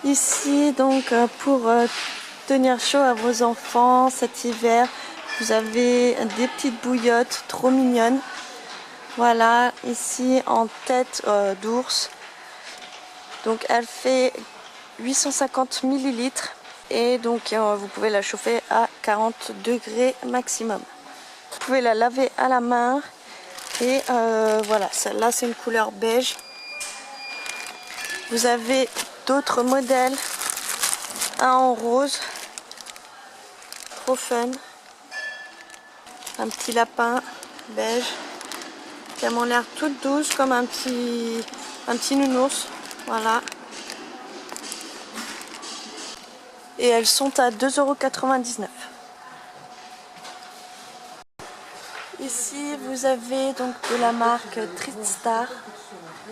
Ici, donc, pour tenir chaud à vos enfants cet hiver, vous avez des petites bouillottes trop mignonnes. Voilà, ici en tête d'ours. Donc elle fait 850 millilitres et donc vous pouvez la chauffer à 40 degrés maximum. Vous pouvez la laver à la main et voilà, celle-là c'est une couleur beige. Vous avez d'autres modèles, un en rose, trop fun, un petit lapin beige qui a mon l'air toute douce comme un petit nounours, voilà. Et elles sont à 2,99 €. Ici vous avez donc de la marque Tristar,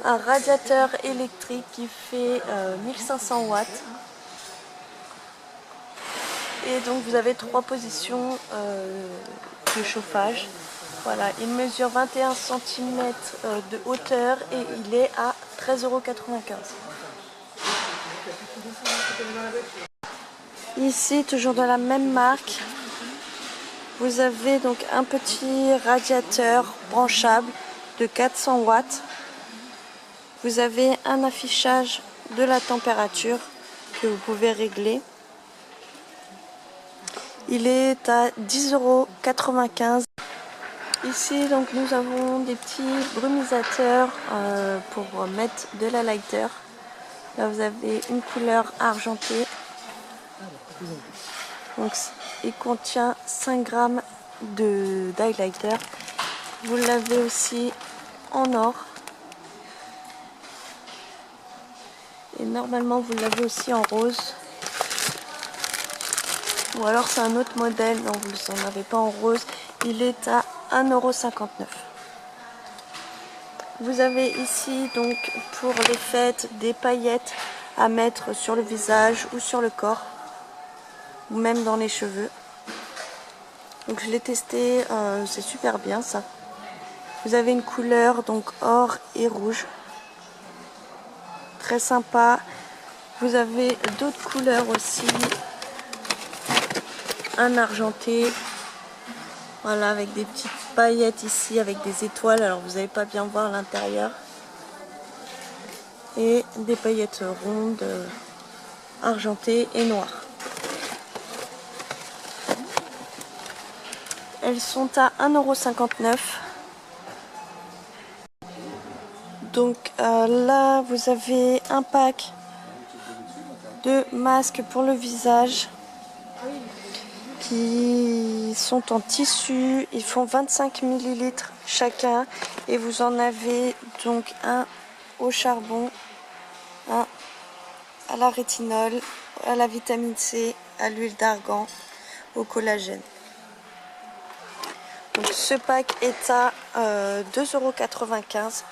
un radiateur électrique qui fait 1500 watts. Et donc vous avez 3 positions de chauffage. Voilà, il mesure 21 cm de hauteur et il est à 13,95 €. Ici, toujours de la même marque, vous avez donc un petit radiateur branchable de 400 watts. Vous avez un affichage de la température que vous pouvez régler. Il est à 10,95 €. Ici, donc, nous avons des petits brumisateurs pour mettre de la lighter. Là, vous avez une couleur argentée. Donc, il contient 5 grammes d'highlighter. Vous l'avez aussi en or. Et normalement, vous l'avez aussi en rose. Ou alors, c'est un autre modèle. Non, vous n'en avez pas en rose. Il est à 1,59 €. Vous avez ici, donc, pour les fêtes, des paillettes à mettre sur le visage ou sur le corps. Ou même dans les cheveux. Donc je l'ai testé, c'est super bien ça. Vous avez une couleur donc or et rouge. Très sympa. Vous avez d'autres couleurs aussi. Un argenté. Voilà, avec des petites paillettes ici, avec des étoiles. Alors vous n'allez pas bien voir l'intérieur. Et des paillettes rondes, argentées et noires. Elles sont à 1,59 €. Donc là, vous avez un pack de masques pour le visage qui sont en tissu. Ils font 25 millilitres chacun. Et vous en avez donc un au charbon, un à la rétinol, à la vitamine C, à l'huile d'argan, au collagène. Donc ce pack est à 2,95 €.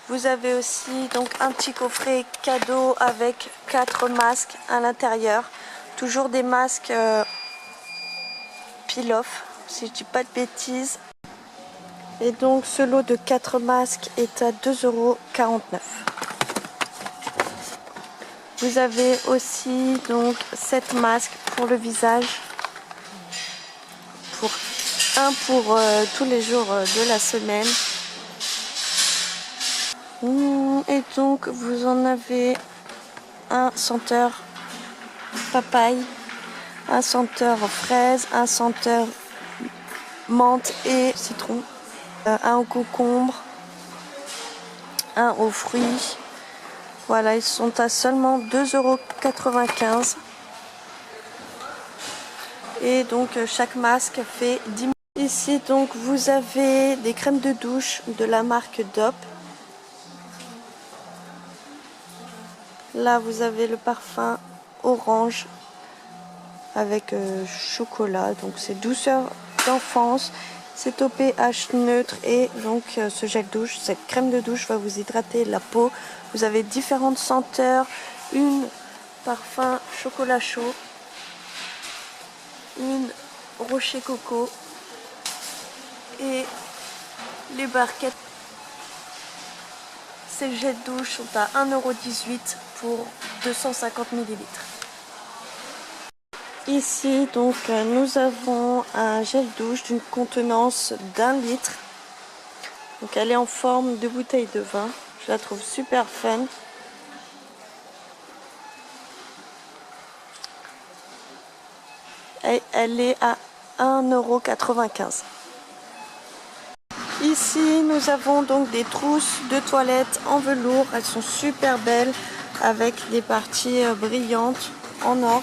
Vous avez aussi donc un petit coffret cadeau avec 4 masques à l'intérieur. Toujours des masques peel-off, si je dis pas de bêtises. Et donc ce lot de 4 masques est à 2,49 €. Vous avez aussi donc 7 masques pour le visage. Un pour tous les jours de la semaine. Et donc vous en avez un senteur papaye, un senteur fraise, un senteur menthe et citron, un au concombre, un aux fruits. Voilà, ils sont à seulement 2,95 €. Et donc chaque masque fait 10 000. Ici donc vous avez des crèmes de douche de la marque Dop. Là vous avez le parfum orange avec chocolat, donc c'est douceur d'enfance, c'est au pH neutre et donc ce gel douche, cette crème de douche va vous hydrater la peau. Vous avez différentes senteurs, une parfum chocolat chaud, une rocher coco et les barquettes ces gels douche sont à 1,18 € pour 250 ml. Ici, donc, nous avons un gel douche d'une contenance d'1 litre. Donc, elle est en forme de bouteille de vin. Je la trouve super fun. Et elle est à 1,95 €. Ici, nous avons donc des trousses de toilette en velours. Elles sont super belles avec des parties brillantes en or.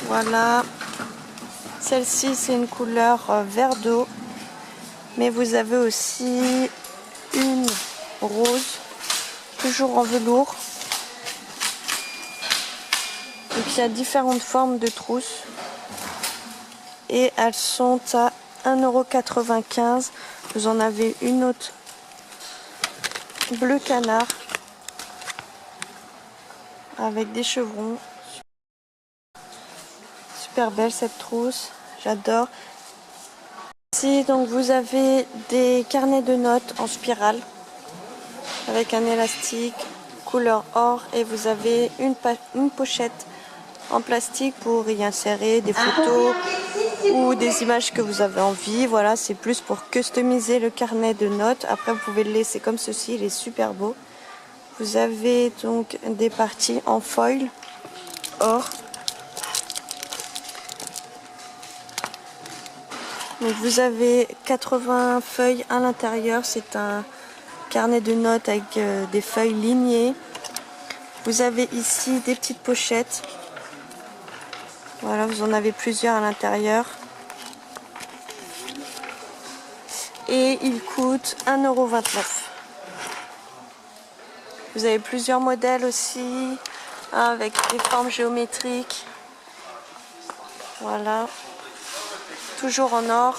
Voilà. Celle-ci, c'est une couleur vert d'eau. Mais vous avez aussi une rose, toujours en velours. Donc il y a différentes formes de trousses. Et elles sont à 1,95 €. Vous en avez une autre bleu canard avec des chevrons. Super belle cette trousse, j'adore. Ici donc vous avez des carnets de notes en spirale avec un élastique couleur or et vous avez une pochette en plastique pour y insérer des photos ou des images que vous avez envie. Voilà, c'est plus pour customiser le carnet de notes. Après vous pouvez le laisser comme ceci, il est super beau. Vous avez donc des parties en foil or. Donc vous avez 80 feuilles à l'intérieur, c'est un carnet de notes avec des feuilles lignées. Vous avez ici des petites pochettes. Voilà, vous en avez plusieurs à l'intérieur. Et il coûte 1,29 €. Vous avez plusieurs modèles aussi, avec des formes géométriques. Voilà. Toujours en or.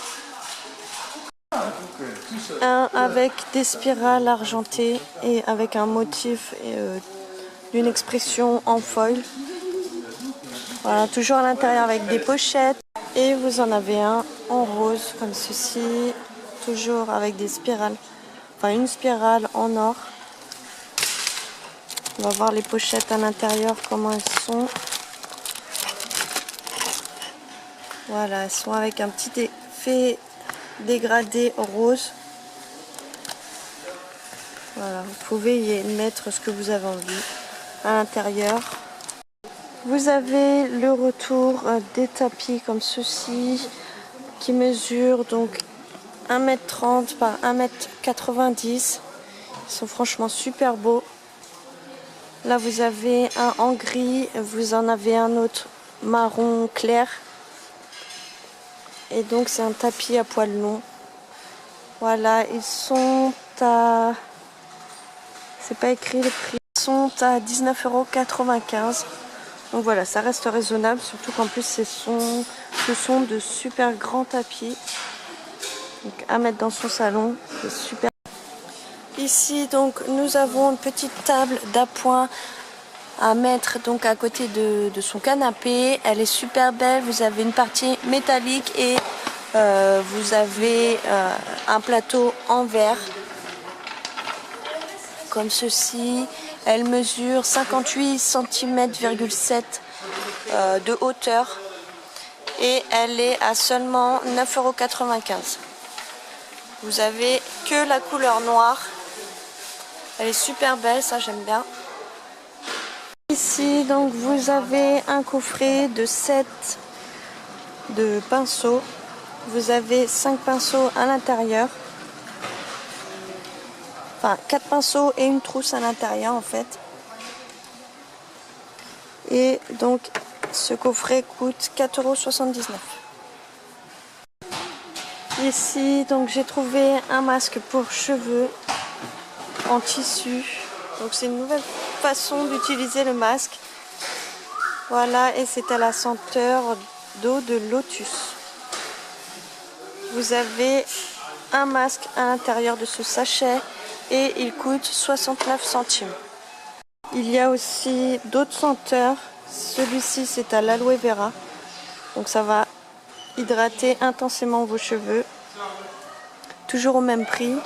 Un avec des spirales argentées et avec un motif d'une expression en foil. Voilà, toujours à l'intérieur avec des pochettes. Et vous en avez un en rose comme ceci, toujours avec des spirales. Enfin une spirale en or. On va voir les pochettes à l'intérieur, comment elles sont. Voilà, elles sont avec un petit effet dégradé rose. Voilà, vous pouvez y mettre ce que vous avez envie à l'intérieur. Vous avez le retour des tapis comme ceci qui mesurent donc 1,30 m par 1,90 m. Ils sont franchement super beaux. Là vous avez un en gris, vous en avez un autre marron clair. Et donc c'est un tapis à poils longs. Voilà, ils sont à... C'est pas écrit le prix. Ils sont à 19,95 €. Donc voilà, ça reste raisonnable, surtout qu'en plus ce sont de super grands tapis. Donc à mettre dans son salon, c'est super. Ici donc nous avons une petite table d'appoint à mettre donc à côté de son canapé. Elle est super belle, vous avez une partie métallique et vous avez un plateau en verre comme ceci. Elle mesure 58 cm,7 de hauteur et elle est à seulement 9,95 €. Vous avez que la couleur noire. Elle est super belle, ça j'aime bien. Ici donc vous avez un coffret de 7 de pinceaux. Vous avez 5 pinceaux à l'intérieur. Enfin 4 pinceaux et une trousse à l'intérieur en fait. Et donc ce coffret coûte 4,79 €. Ici donc j'ai trouvé un masque pour cheveux en tissu. Donc c'est une nouvelle façon d'utiliser le masque. Voilà, et c'est à la senteur d'eau de lotus. Vous avez un masque à l'intérieur de ce sachet et il coûte 69 centimes. Il y a aussi d'autres senteurs. Celui-ci c'est à l'aloe vera. Donc ça va hydrater intensément vos cheveux. Toujours au même prix.